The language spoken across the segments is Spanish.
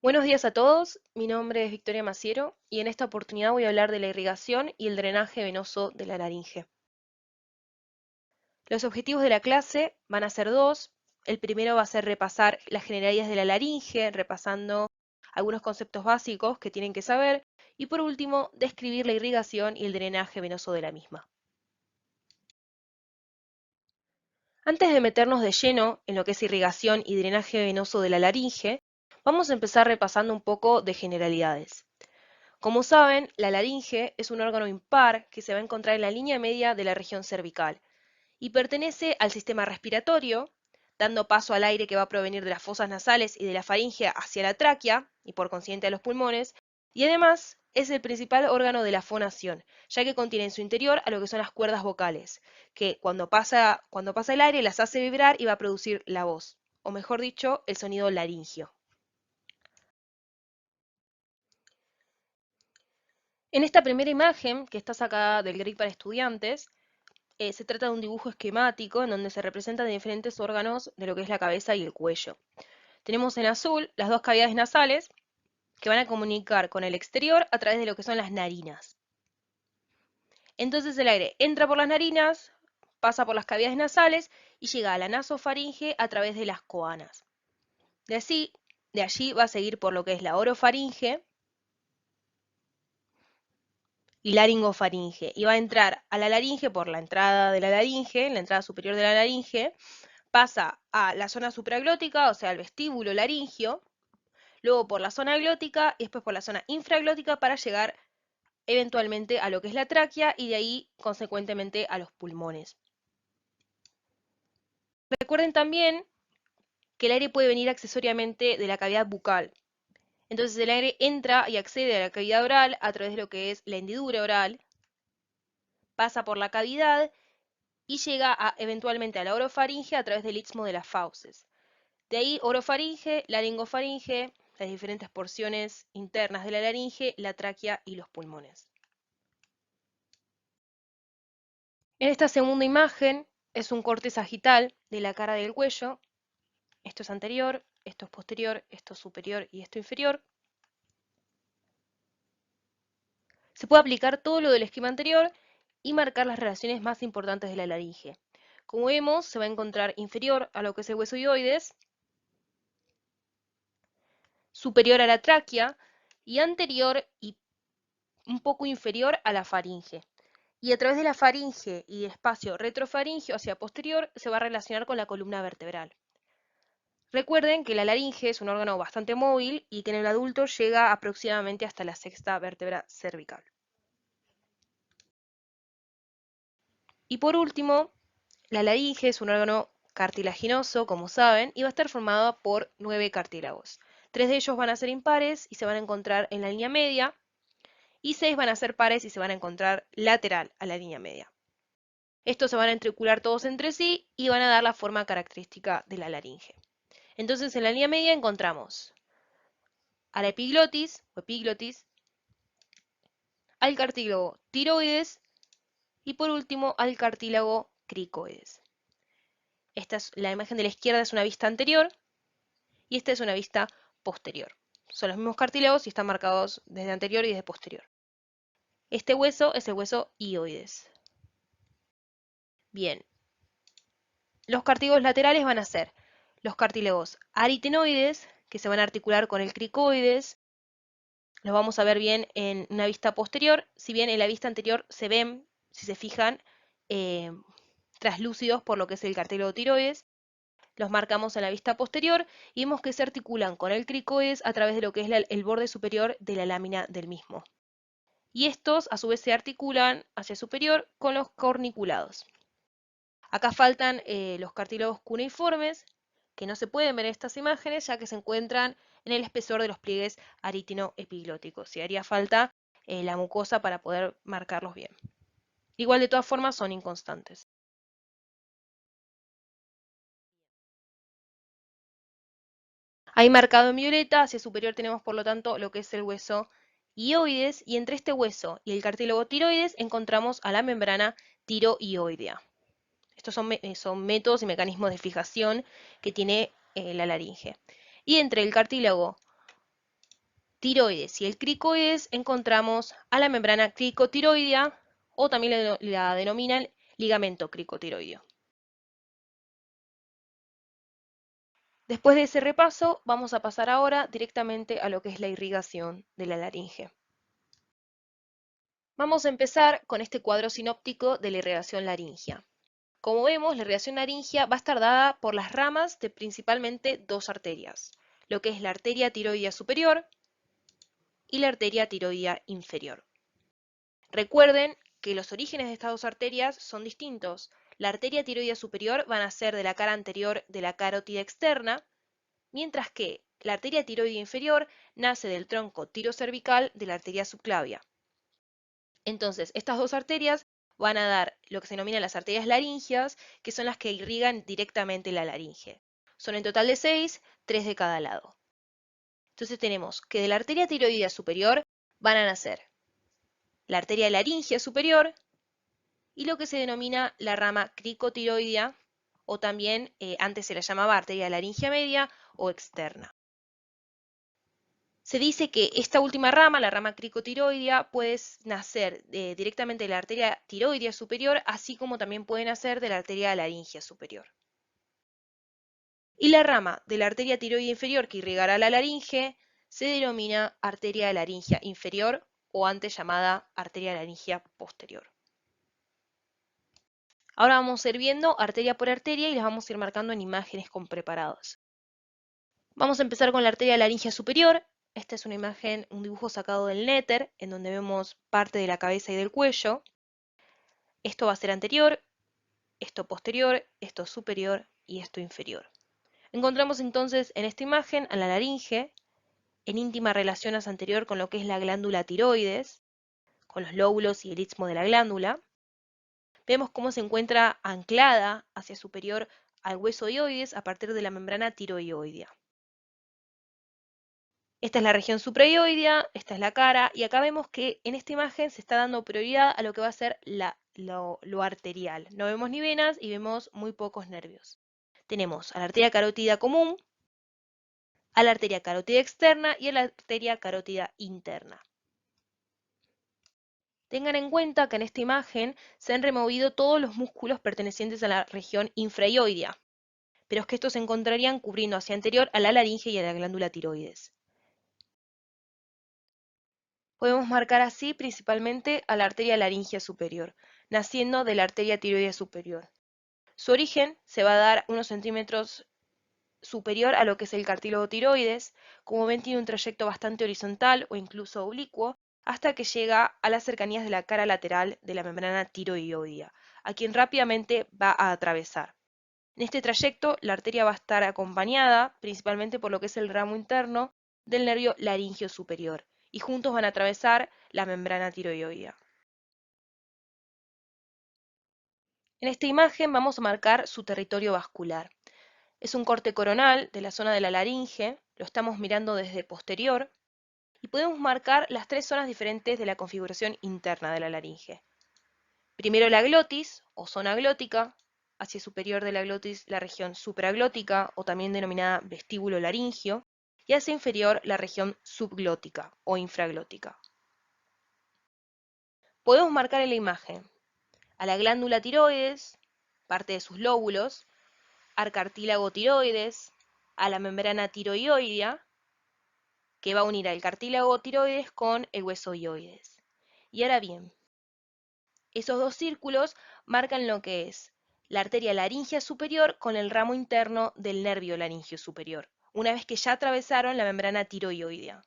Buenos días a todos, mi nombre es Victoria Maciero y en esta oportunidad voy a hablar de la irrigación y el drenaje venoso de la laringe. Los objetivos de la clase van a ser dos. El primero va a ser repasar las generalidades de la laringe, repasando algunos conceptos básicos que tienen que saber, y por último, describir la irrigación y el drenaje venoso de la misma. Antes de meternos de lleno en lo que es irrigación y drenaje venoso de la laringe, vamos a empezar repasando un poco de generalidades. Como saben, la laringe es un órgano impar que se va a encontrar en la línea media de la región cervical y pertenece al sistema respiratorio, dando paso al aire que va a provenir de las fosas nasales y de la faringe hacia la tráquea y por consiguiente a los pulmones, y además es el principal órgano de la fonación, ya que contiene en su interior a lo que son las cuerdas vocales, que cuando pasa el aire las hace vibrar y va a producir la voz, o mejor dicho, el sonido laringio. En esta primera imagen, que está sacada del GRIC para estudiantes, se trata de un dibujo esquemático en donde se representan diferentes órganos de lo que es la cabeza y el cuello. Tenemos en azul las dos cavidades nasales que van a comunicar con el exterior a través de lo que son las narinas. Entonces el aire entra por las narinas, pasa por las cavidades nasales y llega a la nasofaringe a través de las coanas. De allí va a seguir por lo que es la orofaringe y laringofaringe. Y va a entrar a la laringe por la entrada de la laringe, la entrada superior de la laringe, pasa a la zona supraglótica, o sea, al vestíbulo laringio, luego por la zona glótica y después por la zona infraglótica para llegar eventualmente a lo que es la tráquea y de ahí, consecuentemente, a los pulmones. Recuerden también que el aire puede venir accesoriamente de la cavidad bucal. Entonces el aire entra y accede a la cavidad oral a través de lo que es la hendidura oral, pasa por la cavidad y llega eventualmente a la orofaringe a través del istmo de las fauces. De ahí orofaringe, laringofaringe, las diferentes porciones internas de la laringe, la tráquea y los pulmones. En esta segunda imagen es un corte sagital de la cara del cuello. Esto es anterior, esto es posterior, esto es superior y esto inferior. Se puede aplicar todo lo del esquema anterior y marcar las relaciones más importantes de la laringe. Como vemos, se va a encontrar inferior a lo que es el hueso hioides, superior a la tráquea y anterior y un poco inferior a la faringe. Y a través de la faringe y espacio retrofaringeo hacia posterior se va a relacionar con la columna vertebral. Recuerden que la laringe es un órgano bastante móvil y que en el adulto llega aproximadamente hasta la sexta vértebra cervical. Y por último, la laringe es un órgano cartilaginoso, como saben, y va a estar formado por 9 cartílagos. 3 de ellos van a ser impares y se van a encontrar en la línea media, y 6 van a ser pares y se van a encontrar lateral a la línea media. Estos se van a entrecular todos entre sí y van a dar la forma característica de la laringe. Entonces en la línea media encontramos a la epiglotis o epiglotis, al cartílago tiroides y por último al cartílago cricoides. La imagen de la izquierda es una vista anterior y esta es una vista posterior. Son los mismos cartílagos y están marcados desde anterior y desde posterior. Este hueso es el hueso hioides. Bien, los cartílagos laterales van a ser los cartílagos aritenoides, que se van a articular con el cricoides. Los vamos a ver bien en una vista posterior, si bien en la vista anterior se ven, si se fijan, eh, traslúcidos por lo que es el cartílago tiroides. Los marcamos en la vista posterior y vemos que se articulan con el cricoides a través de lo que es el borde superior de la lámina del mismo. Y estos a su vez se articulan hacia superior con los corniculados. Acá faltan los cartílagos cuneiformes, que no se pueden ver en estas imágenes, ya que se encuentran en el espesor de los pliegues aritino-epiglóticos. Y haría falta la mucosa para poder marcarlos bien. Igual de todas formas son inconstantes. Ahí marcado en violeta, hacia superior tenemos por lo tanto lo que es el hueso hioides, y entre este hueso y el cartílago tiroides encontramos a la membrana tiroioidea. Estos son métodos y mecanismos de fijación que tiene la laringe. Y entre el cartílago tiroides y el cricoides encontramos a la membrana cricotiroidea o también la denominan ligamento cricotiroideo. Después de ese repaso, vamos a pasar ahora directamente a lo que es la irrigación de la laringe. Vamos a empezar con este cuadro sinóptico de la irrigación laringea. Como vemos, la irrigación laringea va a estar dada por las ramas de principalmente dos arterias, lo que es la arteria tiroidea superior y la arteria tiroidea inferior. Recuerden que los orígenes de estas dos arterias son distintos. La arteria tiroidea superior va a nacer de la cara anterior de la carótida externa, mientras que la arteria tiroidea inferior nace del tronco tirocervical de la arteria subclavia. Entonces, estas dos arterias van a dar lo que se denomina las arterias laringeas, que son las que irrigan directamente la laringe. Son en total de 6, 3 de cada lado. Entonces tenemos que de la arteria tiroidea superior van a nacer la arteria laringea superior y lo que se denomina la rama cricotiroidea, o también antes se la llamaba arteria laringea media o externa. Se dice que esta última rama, la rama cricotiroidea, puede nacer directamente de la arteria tiroidea superior, así como también puede nacer de la arteria laringea superior. Y la rama de la arteria tiroidea inferior que irrigará la laringe se denomina arteria laringea inferior o antes llamada arteria laringea posterior. Ahora vamos a ir viendo arteria por arteria y las vamos a ir marcando en imágenes con preparados. Vamos a empezar con la arteria laringea superior. Esta es una imagen, un dibujo sacado del Néter, en donde vemos parte de la cabeza y del cuello. Esto va a ser anterior, esto posterior, esto superior y esto inferior. Encontramos entonces en esta imagen a la laringe, en íntima relación a anterior con lo que es la glándula tiroides, con los lóbulos y el istmo de la glándula. Vemos cómo se encuentra anclada hacia superior al hueso dioides a partir de la membrana tiroidea. Esta es la región supraioidea, esta es la cara, y acá vemos que en esta imagen se está dando prioridad a lo que va a ser lo arterial. No vemos ni venas y vemos muy pocos nervios. Tenemos a la arteria carótida común, a la arteria carótida externa y a la arteria carótida interna. Tengan en cuenta que en esta imagen se han removido todos los músculos pertenecientes a la región infraioidea, pero es que estos se encontrarían cubriendo hacia anterior a la laringe y a la glándula tiroides. Podemos marcar así principalmente a la arteria laringea superior, naciendo de la arteria tiroidea superior. Su origen se va a dar unos centímetros superior a lo que es el cartílago tiroides. Como ven, tiene un trayecto bastante horizontal o incluso oblicuo hasta que llega a las cercanías de la cara lateral de la membrana tiroidea, a quien rápidamente va a atravesar. En este trayecto, la arteria va a estar acompañada principalmente por lo que es el ramo interno del nervio laringeo superior, y juntos van a atravesar la membrana tiroidea. En esta imagen vamos a marcar su territorio vascular. Es un corte coronal de la zona de la laringe, lo estamos mirando desde posterior, y podemos marcar las tres zonas diferentes de la configuración interna de la laringe. Primero la glotis, o zona glótica, hacia superior de la glotis la región supraglótica, o también denominada vestíbulo laringio, y hacia inferior la región subglótica, o infraglótica. Podemos marcar en la imagen a la glándula tiroides, parte de sus lóbulos, al cartílago tiroides, a la membrana tiroidea, que va a unir al cartílago tiroides con el hueso dioides. Y ahora bien, esos dos círculos marcan lo que es la arteria laringea superior con el ramo interno del nervio laringeo superior, una vez que ya atravesaron la membrana tiroidea.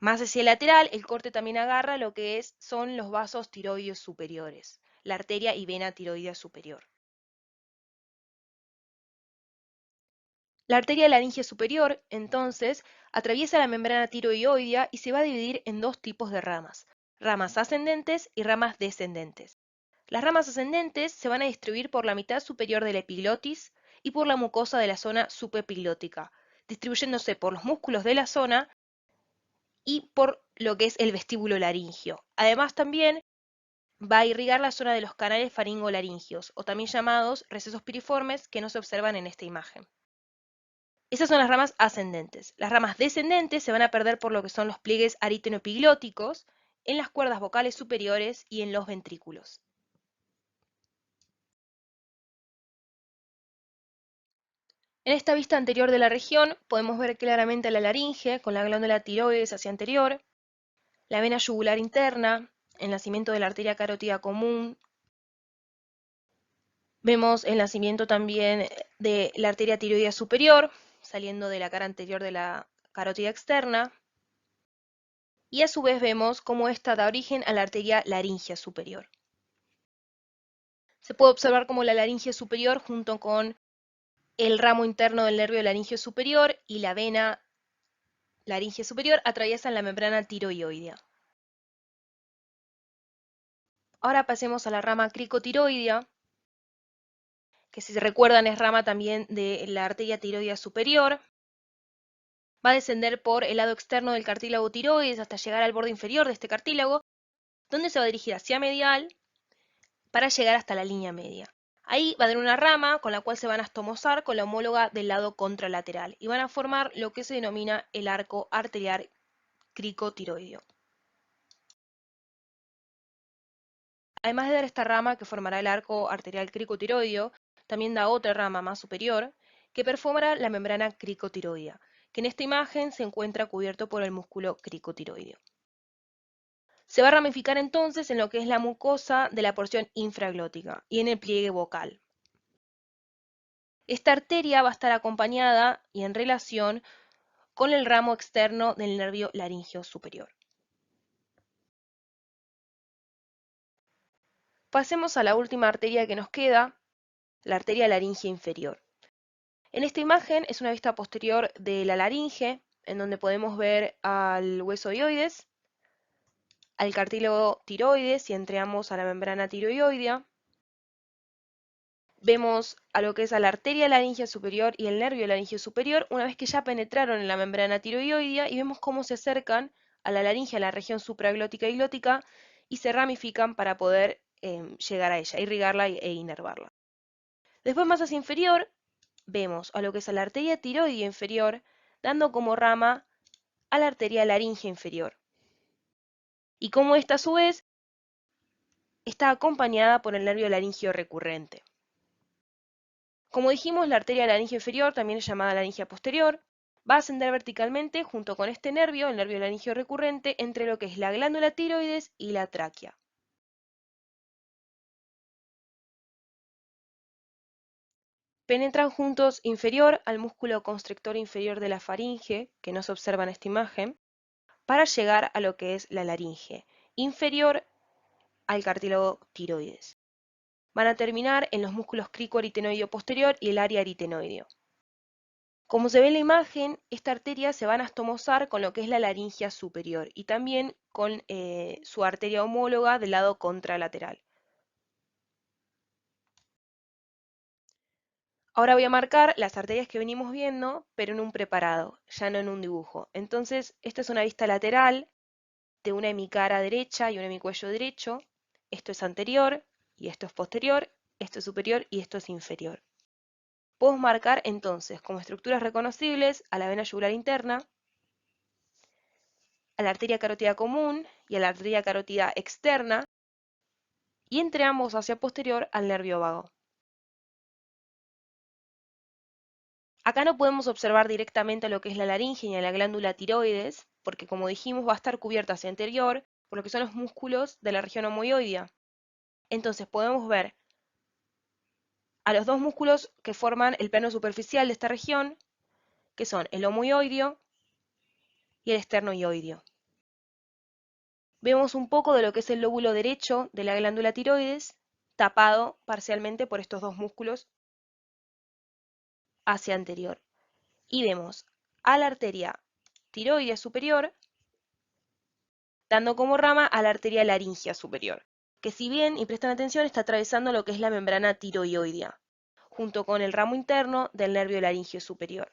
Más hacia el lateral, el corte también agarra lo que son los vasos tiroideos superiores, la arteria y vena tiroidea superior. La arteria laringea superior, entonces, atraviesa la membrana tiroidea y se va a dividir en dos tipos de ramas ascendentes y ramas descendentes. Las ramas ascendentes se van a distribuir por la mitad superior de la epiglotis y por la mucosa de la zona subepiglótica, distribuyéndose por los músculos de la zona y por lo que es el vestíbulo laringio. Además, también va a irrigar la zona de los canales faringolaringios, o también llamados recesos piriformes, que no se observan en esta imagen. Esas son las ramas ascendentes. Las ramas descendentes se van a perder por lo que son los pliegues aritenoepiglóticos en las cuerdas vocales superiores y en los ventrículos. En esta vista anterior de la región podemos ver claramente la laringe con la glándula tiroides hacia anterior, la vena yugular interna, el nacimiento de la arteria carótida común. Vemos el nacimiento también de la arteria tiroidea superior, saliendo de la cara anterior de la carótida externa. Y a su vez vemos cómo esta da origen a la arteria laringea superior. Se puede observar cómo la laringe superior, junto con el ramo interno del nervio laringeo superior y la vena laringe superior, atraviesan la membrana tiroidea. Ahora pasemos a la rama cricotiroidea, que si se recuerdan es rama también de la arteria tiroidea superior. Va a descender por el lado externo del cartílago tiroides hasta llegar al borde inferior de este cartílago, donde se va a dirigir hacia medial para llegar hasta la línea media. Ahí va a tener una rama con la cual se van a astomosar con la homóloga del lado contralateral y van a formar lo que se denomina el arco arterial cricotiroideo. Además de dar esta rama que formará el arco arterial cricotiroideo, también da otra rama más superior que perfora la membrana cricotiroidea, que en esta imagen se encuentra cubierto por el músculo cricotiroideo. Se va a ramificar entonces en lo que es la mucosa de la porción infraglótica y en el pliegue vocal. Esta arteria va a estar acompañada y en relación con el ramo externo del nervio laríngeo superior. Pasemos a la última arteria que nos queda, la arteria laríngea inferior. En esta imagen es una vista posterior de la laringe, en donde podemos ver al hueso dioides, al cartílago tiroides y entre ambos a la membrana tiroidea. Vemos a lo que es a la arteria laríngea superior y el nervio laríngeo superior una vez que ya penetraron en la membrana tiroidea y vemos cómo se acercan a la laringe, a la región supraglótica y glótica y se ramifican para poder llegar a ella, irrigarla e inervarla. Después más hacia inferior vemos a lo que es a la arteria tiroidea inferior dando como rama a la arteria laríngea inferior y cómo esta a su vez está acompañada por el nervio laríngeo recurrente. Como dijimos, la arteria laríngea inferior, también es llamada laringe posterior, va a ascender verticalmente junto con este nervio, el nervio laríngeo recurrente, entre lo que es la glándula tiroides y la tráquea. Penetran juntos inferior al músculo constrictor inferior de la faringe, que no se observa en esta imagen, para llegar a lo que es la laringe, inferior al cartílago tiroides. Van a terminar en los músculos cricoaritenoideo posterior y el área aritenoideo. Como se ve en la imagen, esta arteria se va a anastomosar con lo que es la laringia superior y también con su arteria homóloga del lado contralateral. Ahora voy a marcar las arterias que venimos viendo, pero en un preparado, ya no en un dibujo. Entonces, esta es una vista lateral de una hemicara derecha y un hemicuello derecho. Esto es anterior y esto es posterior, esto es superior y esto es inferior. Podemos marcar entonces como estructuras reconocibles a la vena yugular interna, a la arteria carótida común y a la arteria carótida externa, y entre ambos hacia posterior al nervio vago. Acá no podemos observar directamente lo que es la laringe ni a la glándula tiroides, porque como dijimos va a estar cubierta hacia anterior por lo que son los músculos de la región homoioidea. Entonces podemos ver a los dos músculos que forman el plano superficial de esta región, que son el homoioideo y el esternoioideo. Vemos un poco de lo que es el lóbulo derecho de la glándula tiroides, tapado parcialmente por estos dos músculos hacia anterior. Y vemos a la arteria tiroidea superior dando como rama a la arteria laríngea superior, que si bien, y prestan atención, está atravesando lo que es la membrana tiroidea, junto con el ramo interno del nervio laríngeo superior.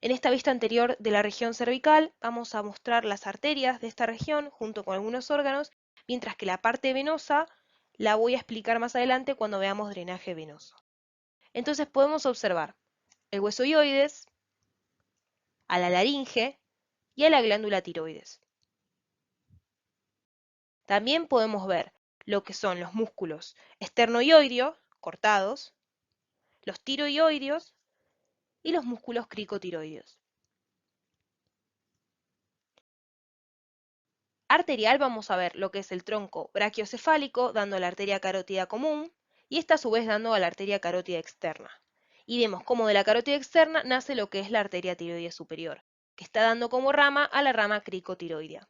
En esta vista anterior de la región cervical vamos a mostrar las arterias de esta región junto con algunos órganos, mientras que la parte venosa la voy a explicar más adelante cuando veamos drenaje venoso. Entonces podemos observar el hueso hioides, a la laringe y a la glándula tiroides. También podemos ver lo que son los músculos esternoioideos, cortados, los tiroioideos y los músculos cricotiroideos. Arterial vamos a ver lo que es el tronco brachiocefálico dando a la arteria carótida común y esta a su vez dando a la arteria carótida externa. Y vemos cómo de la carótida externa nace lo que es la arteria tiroidea superior, que está dando como rama a la rama cricotiroidea.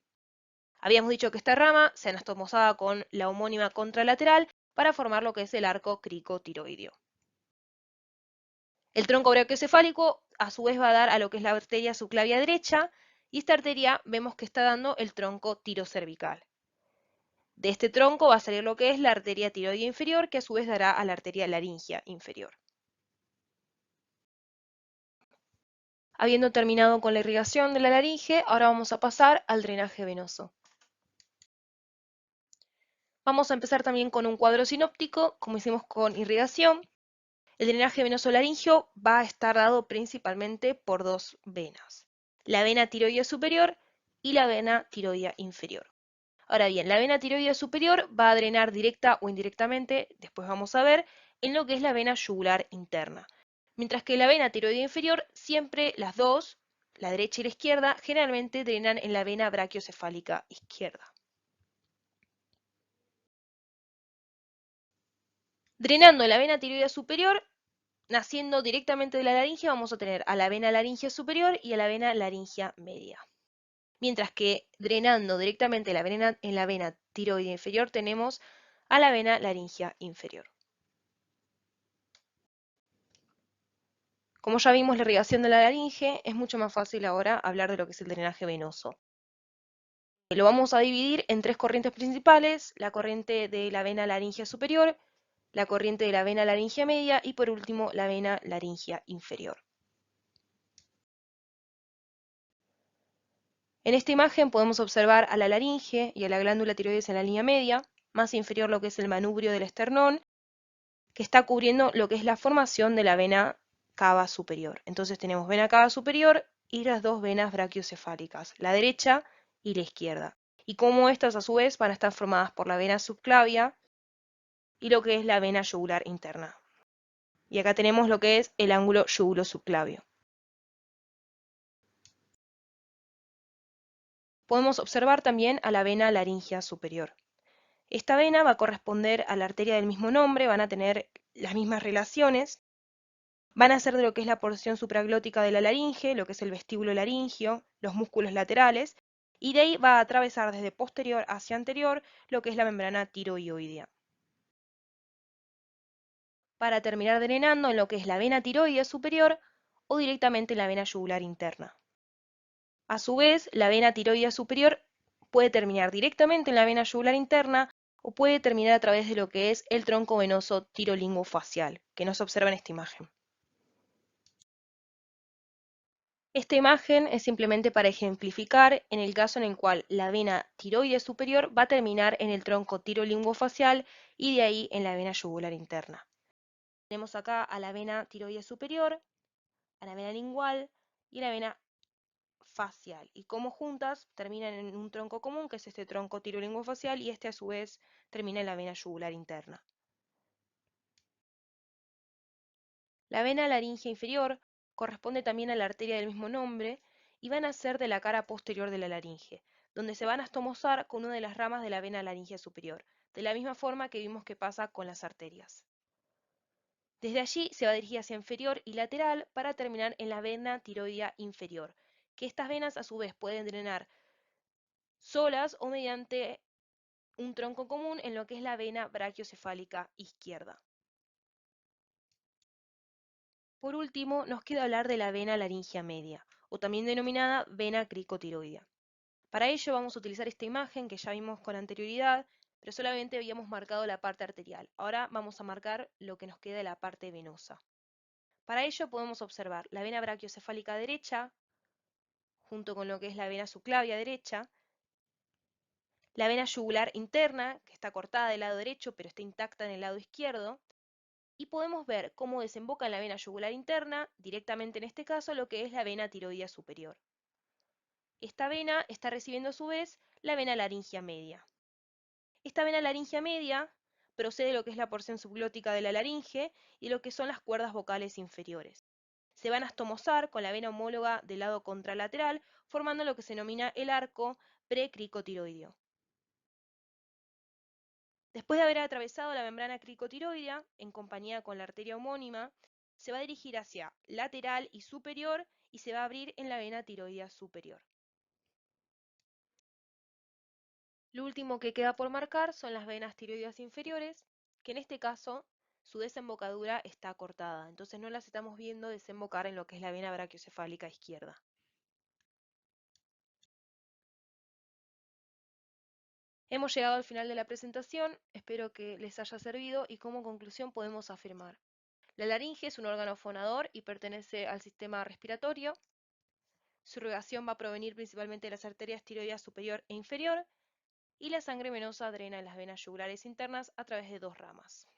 Habíamos dicho que esta rama se anastomosaba con la homónima contralateral para formar lo que es el arco cricotiroideo. El tronco brachiocefálico a su vez va a dar a lo que es la arteria subclavia derecha y esta arteria vemos que está dando el tronco tirocervical. De este tronco va a salir lo que es la arteria tiroidea inferior, que a su vez dará a la arteria laringea inferior. Habiendo terminado con la irrigación de la laringe, ahora vamos a pasar al drenaje venoso. Vamos a empezar también con un cuadro sinóptico, como hicimos con irrigación. El drenaje venoso laringio va a estar dado principalmente por dos venas, la vena tiroidea superior y la vena tiroidea inferior. Ahora bien, la vena tiroidea superior va a drenar directa o indirectamente, después vamos a ver, en lo que es la vena yugular interna. Mientras que la vena tiroidea inferior, siempre las dos, la derecha y la izquierda, generalmente drenan en la vena brachiocefálica izquierda. Drenando en la vena tiroidea superior, naciendo directamente de la laringe, vamos a tener a la vena laringea superior y a la vena laringea media. Mientras que drenando directamente en la vena tiroidea inferior, tenemos a la vena laringea inferior. Como ya vimos la irrigación de la laringe, es mucho más fácil ahora hablar de lo que es el drenaje venoso. Lo vamos a dividir en tres corrientes principales, la corriente de la vena laringea superior, la corriente de la vena laringea media y por último la vena laringea inferior. En esta imagen podemos observar a la laringe y a la glándula tiroides en la línea media, más inferior lo que es el manubrio del esternón, que está cubriendo lo que es la formación de la vena cava superior. Entonces tenemos vena cava superior y las dos venas brachiocefálicas, la derecha y la izquierda. Y como estas a su vez van a estar formadas por la vena subclavia y lo que es la vena yugular interna. Y acá tenemos lo que es el ángulo yugulo-subclavio. Podemos observar también a la vena laringea superior. Esta vena va a corresponder a la arteria del mismo nombre, van a tener las mismas relaciones, van a ser de lo que es la porción supraglótica de la laringe, lo que es el vestíbulo laringio, los músculos laterales, y de ahí va a atravesar desde posterior hacia anterior lo que es la membrana tiroioidea. Para terminar drenando en lo que es la vena tiroidea superior o directamente en la vena yugular interna. A su vez, la vena tiroidea superior puede terminar directamente en la vena yugular interna o puede terminar a través de lo que es el tronco venoso tirolinguofacial, que no se observa en esta imagen. Esta imagen es simplemente para ejemplificar en el caso en el cual la vena tiroidea superior va a terminar en el tronco tirolinguofacial y de ahí en la vena yugular interna. Tenemos acá a la vena tiroidea superior, a la vena lingual y a la vena facial, y como juntas terminan en un tronco común, que es este tronco tirolinguofacial, y este a su vez termina en la vena yugular interna. La vena laringea inferior corresponde también a la arteria del mismo nombre y van a ser de la cara posterior de la laringe, donde se van a astomosar con una de las ramas de la vena laringea superior, de la misma forma que vimos que pasa con las arterias. Desde allí se va a dirigir hacia inferior y lateral para terminar en la vena tiroidea inferior, que estas venas a su vez pueden drenar solas o mediante un tronco común en lo que es la vena brachiocefálica izquierda. Por último, nos queda hablar de la vena laringea media, o también denominada vena cricotiroidea. Para ello vamos a utilizar esta imagen que ya vimos con anterioridad, pero solamente habíamos marcado la parte arterial. Ahora vamos a marcar lo que nos queda de la parte venosa. Para ello podemos observar la vena brachiocefálica derecha, junto con lo que es la vena subclavia derecha, la vena yugular interna, que está cortada del lado derecho pero está intacta en el lado izquierdo, y podemos ver cómo desemboca en la vena yugular interna, directamente en este caso lo que es la vena tiroidea superior. Esta vena está recibiendo a su vez la vena laringea media. Esta vena laringea media procede de lo que es la porción subglótica de la laringe y lo que son las cuerdas vocales inferiores. Se van a astomosar con la vena homóloga del lado contralateral, formando lo que se denomina el arco precricotiroideo. Después de haber atravesado la membrana cricotiroidea, en compañía con la arteria homónima, se va a dirigir hacia lateral y superior y se va a abrir en la vena tiroidea superior. Lo último que queda por marcar son las venas tiroideas inferiores, que en este caso su desembocadura está cortada, entonces no las estamos viendo desembocar en lo que es la vena brachiocefálica izquierda. Hemos llegado al final de la presentación, espero que les haya servido y como conclusión podemos afirmar. La laringe es un órgano fonador y pertenece al sistema respiratorio. Su irrigación va a provenir principalmente de las arterias tiroideas superior e inferior y la sangre venosa drena en las venas yugulares internas a través de dos ramas.